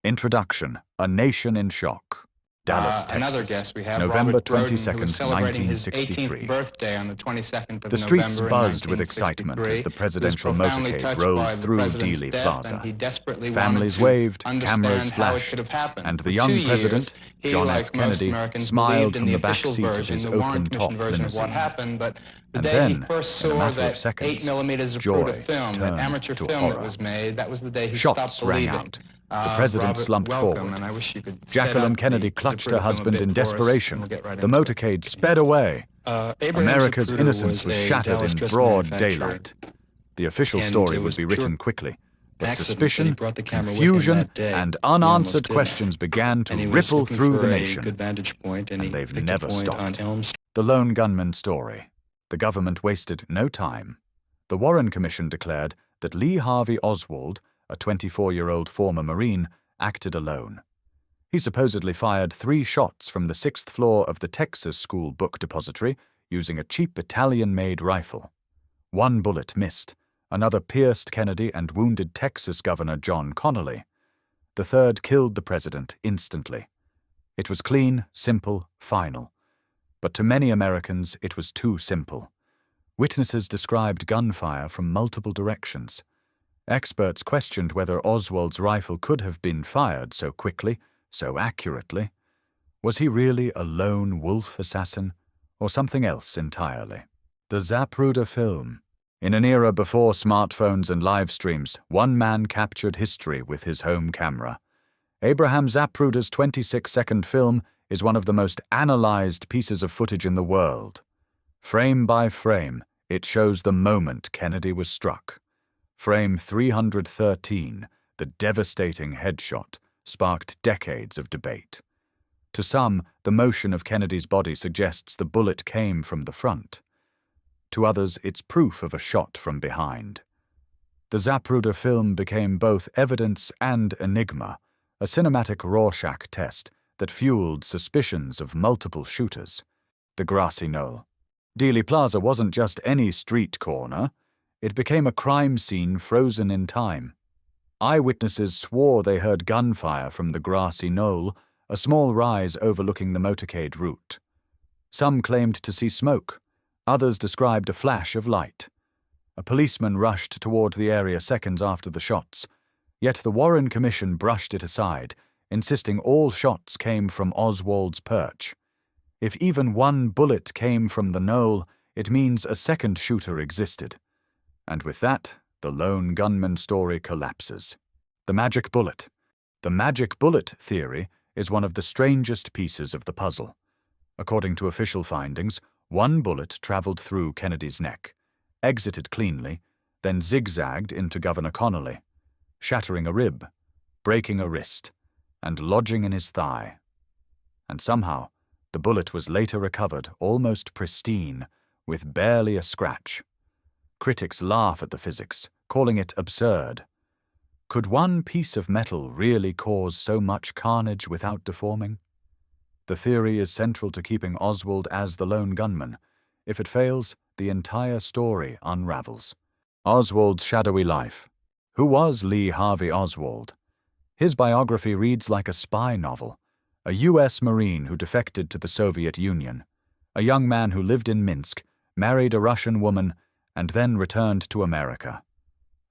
Introduction: A Nation in Shock. Dallas, Another Texas, guest we have, November Robert Broden, 22nd, who was celebrating his 1963. 18th birthday on the 22nd of The streets November in buzzed with excitement 1963. as the He was presidential profoundly motorcade touched rolled by the through president's Dealey death, and Plaza. he desperately Families wanted to waved, understand cameras how it flashed, could have happened. and For the 2 young years, president, he, John like F. most Kennedy, Americans, smiled believed in from the the back official seat of version, his the Warren open-top Commission version of what limousine. happened, but the And day he then, first in a saw matter of that seconds, 8mm Zapruder joy film, that turned amateur to film that horror. was made, that was the day he Shots stopped rang believing. out. The president Robert, slumped welcome, forward. and I wish you could set Jacqueline up Kennedy the clutched Zapruder her film a husband bit in for us, and desperation. we'll get right The into it. motorcade sped away. Abraham America's Zapruder innocence was a shattered Dallas in dress broad manufacturer, daylight. The official and story it would was be pure written quickly, but accident that he suspicion, brought the camera with him confusion, that day. and He almost unanswered didn't. questions began to And he was ripple looking through for the a nation, good vantage point, and he they've picked never a point stopped. on Elm Street. The lone gunman story. The government wasted no time. The Warren Commission declared that Lee Harvey Oswald, a 24-year-old former Marine, acted alone. He supposedly fired 3 shots from the 6th floor of the Texas School Book Depository using a cheap Italian-made rifle. 1 bullet missed. Another pierced Kennedy and wounded Texas Governor John Connally. The 3rd killed the president instantly. It was clean, simple, final. But to many Americans, it was too simple. Witnesses described gunfire from multiple directions. Experts questioned whether Oswald's rifle could have been fired so quickly, so accurately. Was he really a lone wolf assassin, or something else entirely? The Zapruder film. In an era before smartphones and live streams, one man captured history with his home camera. Abraham Zapruder's 26-second film is one of the most analyzed pieces of footage in the world. Frame by frame, it shows the moment Kennedy was struck. Frame 313, the devastating headshot, sparked decades of debate. To some, the motion of Kennedy's body suggests the bullet came from the front. To others, it's proof of a shot from behind. The Zapruder film became both evidence and enigma, a cinematic Rorschach test that fueled suspicions of multiple shooters. The Grassy Knoll. Dealey Plaza wasn't just any street corner. It became a crime scene frozen in time. Eyewitnesses swore they heard gunfire from the Grassy Knoll, a small rise overlooking the motorcade route. Some claimed to see smoke. Others described a flash of light. A policeman rushed toward the area seconds after the shots, yet the Warren Commission brushed it aside, insisting all shots came from Oswald's perch. If even 1 bullet came from the knoll, it means a second shooter existed. And with that, the lone gunman story collapses. The magic bullet. The magic bullet theory is one of the strangest pieces of the puzzle. According to official findings, 1 bullet traveled through Kennedy's neck, exited cleanly, then zigzagged into Governor Connally, shattering a rib, breaking a wrist, and lodging in his thigh. And somehow, the bullet was later recovered almost pristine, with barely a scratch. Critics laugh at the physics, calling it absurd. Could 1 piece of metal really cause so much carnage without deforming? The theory is central to keeping Oswald as the lone gunman. If it fails, the entire story unravels. Oswald's shadowy life. Who was Lee Harvey Oswald? His biography reads like a spy novel. A U.S. Marine who defected to the Soviet Union. A young man who lived in Minsk, married a Russian woman, and then returned to America.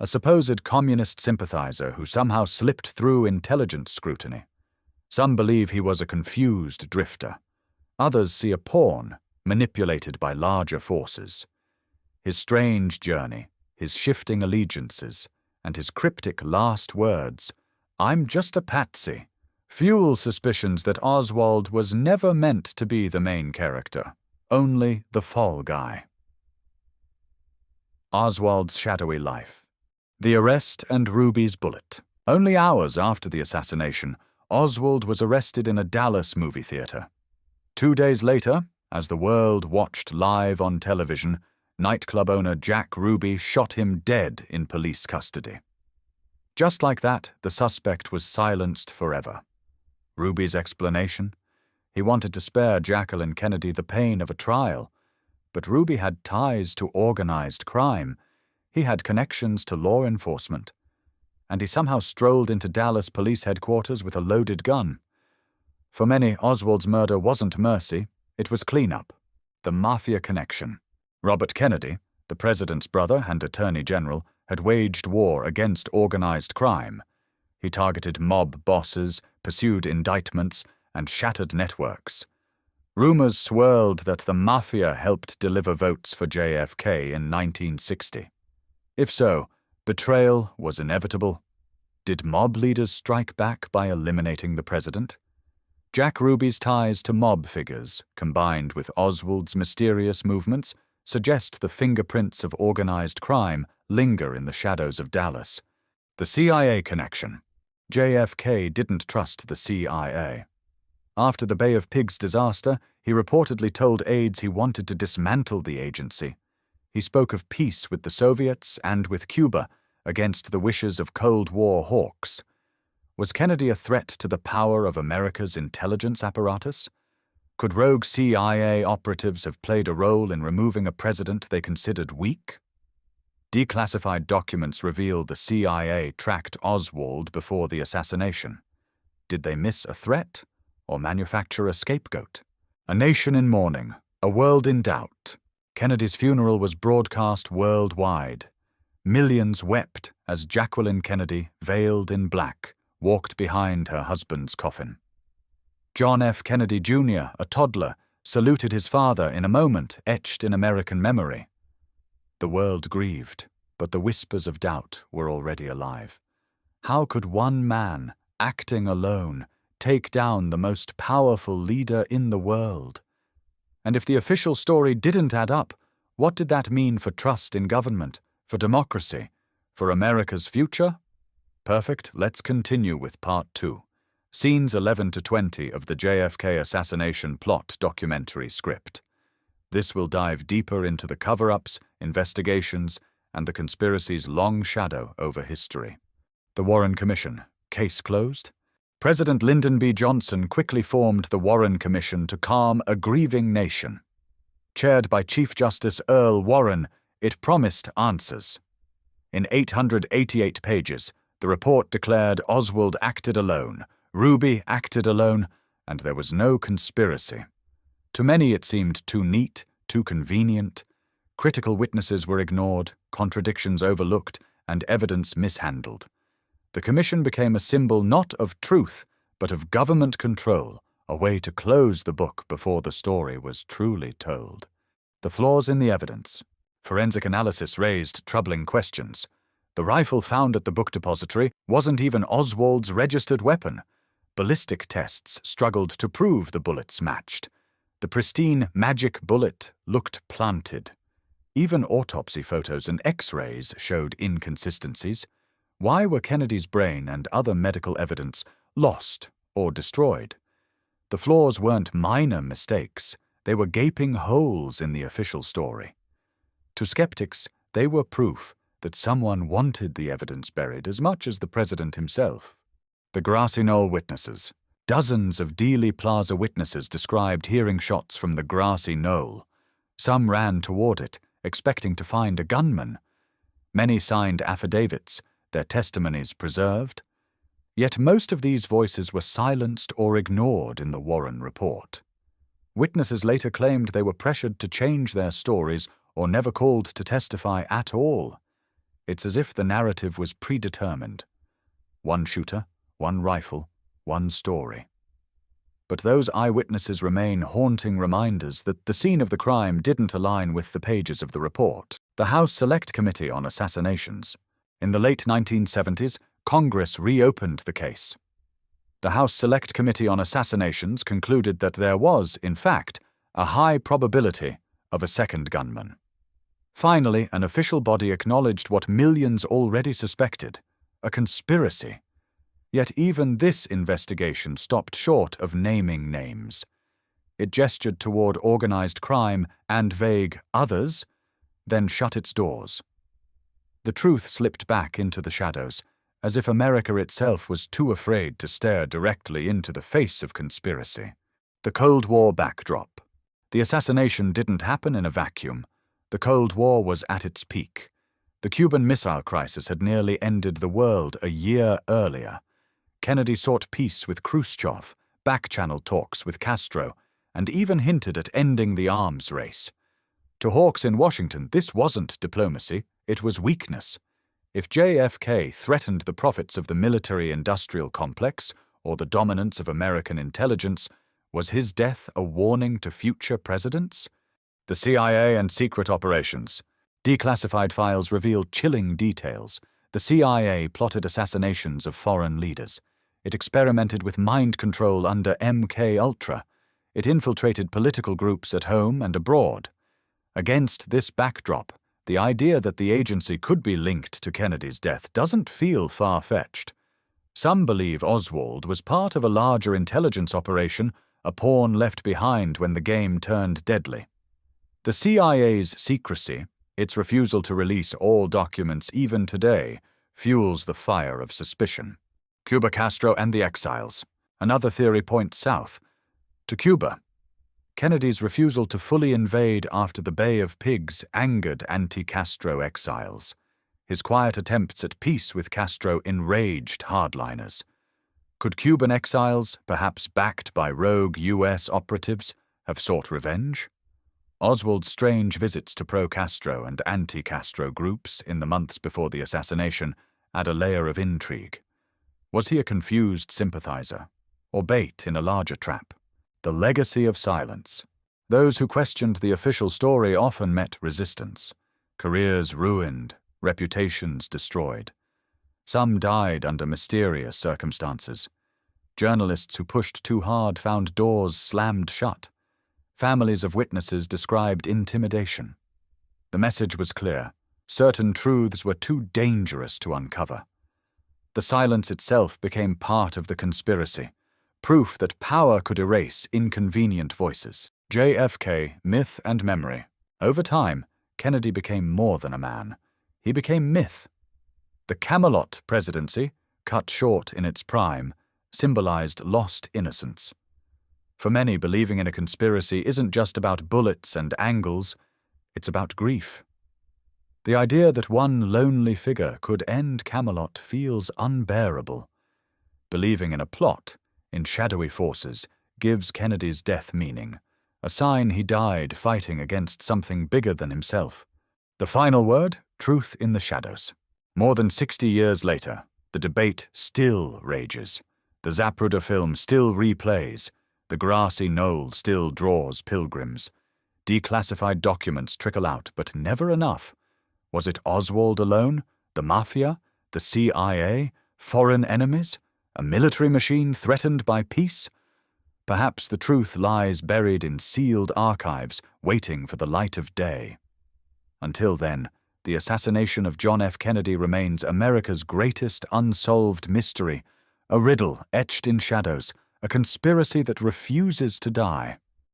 A supposed communist sympathizer who somehow slipped through intelligence scrutiny. Some believe he was a confused drifter. Others see a pawn, manipulated by larger forces. His strange journey, his shifting allegiances, and his cryptic last words, "I'm just a patsy," fuel suspicions that Oswald was never meant to be the main character, only the fall guy. Oswald's shadowy life. The arrest and Ruby's bullet. Only hours after the assassination, Oswald was arrested in a Dallas movie theater. 2 days later, as the world watched live on television, nightclub owner Jack Ruby shot him dead in police custody. Just like that, the suspect was silenced forever. Ruby's explanation? He wanted to spare Jacqueline Kennedy the pain of a trial, but Ruby had ties to organized crime. He had connections to law enforcement. and he somehow strolled into Dallas police headquarters with a loaded gun. For many, Oswald's murder wasn't mercy, it was cleanup. The Mafia connection. Robert Kennedy, the president's brother and attorney general, had waged war against organized crime. He targeted mob bosses, pursued indictments, and shattered networks. Rumors swirled that the Mafia helped deliver votes for JFK in 1960. If so, betrayal was inevitable. Did mob leaders strike back by eliminating the president? Jack Ruby's ties to mob figures, combined with Oswald's mysterious movements, suggest the fingerprints of organized crime linger in the shadows of Dallas. The CIA connection. JFK didn't trust the CIA. After the Bay of Pigs disaster, he reportedly told aides he wanted to dismantle the agency. He spoke of peace with the Soviets and with Cuba, against the wishes of Cold War hawks. Was Kennedy a threat to the power of America's intelligence apparatus? Could rogue CIA operatives have played a role in removing a president they considered weak? Declassified documents reveal the CIA tracked Oswald before the assassination. Did they miss a threat or manufacture a scapegoat? A nation in mourning, a world in doubt. Kennedy's funeral was broadcast worldwide. Millions wept as Jacqueline Kennedy, veiled in black, walked behind her husband's coffin. John F. Kennedy Jr., a toddler, saluted his father in a moment etched in American memory. The world grieved, but the whispers of doubt were already alive. How could one man, acting alone, take down the most powerful leader in the world? And if the official story didn't add up, what did that mean for trust in government, for democracy, for America's future? Perfect, let's continue with Part 2. Scenes 11 to 20 of the JFK assassination plot documentary script. This will dive deeper into the cover-ups, investigations, and the conspiracy's long shadow over history. The Warren Commission. Case closed? President Lyndon B. Johnson quickly formed the Warren Commission to calm a grieving nation. Chaired by Chief Justice Earl Warren, it promised answers. In 888 pages, the report declared Oswald acted alone, Ruby acted alone, and there was no conspiracy. To many it seemed too neat, too convenient. Critical witnesses were ignored, contradictions overlooked, and evidence mishandled. The commission became a symbol not of truth, but of government control, a way to close the book before the story was truly told. The flaws in the evidence. Forensic analysis raised troubling questions. The rifle found at the book depository wasn't even Oswald's registered weapon. Ballistic tests struggled to prove the bullets matched. The pristine magic bullet looked planted. Even autopsy photos and X-rays showed inconsistencies. Why were Kennedy's brain and other medical evidence lost or destroyed? The flaws weren't minor mistakes. They were gaping holes in the official story. To skeptics, they were proof that someone wanted the evidence buried as much as the president himself. The Grassy Knoll witnesses. Dozens of Dealey Plaza witnesses described hearing shots from the Grassy Knoll. Some ran toward it, expecting to find a gunman. Many signed affidavits, their testimonies preserved. Yet most of these voices were silenced or ignored in the Warren report. Witnesses later claimed they were pressured to change their stories or never called to testify at all. It's as if the narrative was predetermined. One shooter, one rifle, one story. But those eyewitnesses remain haunting reminders that the scene of the crime didn't align with the pages of the report. The House Select Committee on Assassinations. In the late 1970s, Congress reopened the case. The House Select Committee on Assassinations concluded that there was, in fact, a high probability of a second gunman. Finally, an official body acknowledged what millions already suspected, a conspiracy. Yet even this investigation stopped short of naming names. It gestured toward organized crime and vague others, then shut its doors. The truth slipped back into the shadows, as if America itself was too afraid to stare directly into the face of conspiracy. The Cold War backdrop. The assassination didn't happen in a vacuum. The Cold War was at its peak. The Cuban Missile Crisis had nearly ended the world a year earlier. Kennedy sought peace with Khrushchev, back-channel talks with Castro, and even hinted at ending the arms race. To hawks in Washington, this wasn't diplomacy, it was weakness. If JFK threatened the profits of the military-industrial complex or the dominance of American intelligence, was his death a warning to future presidents? The CIA and secret operations. Declassified files revealed chilling details. The CIA plotted assassinations of foreign leaders. It experimented with mind control under MK Ultra. It infiltrated political groups at home and abroad. Against this backdrop, the idea that the agency could be linked to Kennedy's death doesn't feel far-fetched. Some believe Oswald was part of a larger intelligence operation, a pawn left behind when the game turned deadly. The CIA's secrecy, its refusal to release all documents even today, fuels the fire of suspicion. Cuba, Castro, and the exiles. Another theory points south, to Cuba. Kennedy's refusal to fully invade after the Bay of Pigs angered anti-Castro exiles. His quiet attempts at peace with Castro enraged hardliners. Could Cuban exiles, perhaps backed by rogue U.S. operatives, have sought revenge? Oswald's strange visits to pro-Castro and anti-Castro groups in the months before the assassination add a layer of intrigue. Was he a confused sympathizer, or bait in a larger trap? The legacy of silence. Those who questioned the official story often met resistance. Careers ruined, reputations destroyed. Some died under mysterious circumstances. Journalists who pushed too hard found doors slammed shut. Families of witnesses described intimidation. The message was clear. Certain truths were too dangerous to uncover. The silence itself became part of the conspiracy, proof that power could erase inconvenient voices. JFK, myth and memory. Over time, Kennedy became more than a man. He became myth. The Camelot presidency, cut short in its prime, symbolized lost innocence. For many, believing in a conspiracy isn't just about bullets and angles, it's about grief. The idea that one lonely figure could end Camelot feels unbearable. Believing in a plot, in shadowy forces, gives Kennedy's death meaning, a sign he died fighting against something bigger than himself. The final word, truth in the shadows. More than 60 years later, the debate still rages. The Zapruder film still replays. The grassy knoll still draws pilgrims. Declassified documents trickle out, but never enough. Was it Oswald alone? The Mafia? The CIA? Foreign enemies? A military machine threatened by peace? Perhaps the truth lies buried in sealed archives, waiting for the light of day. Until then, the assassination of John F. Kennedy remains America's greatest unsolved mystery, a riddle etched in shadows, a conspiracy that refuses to die.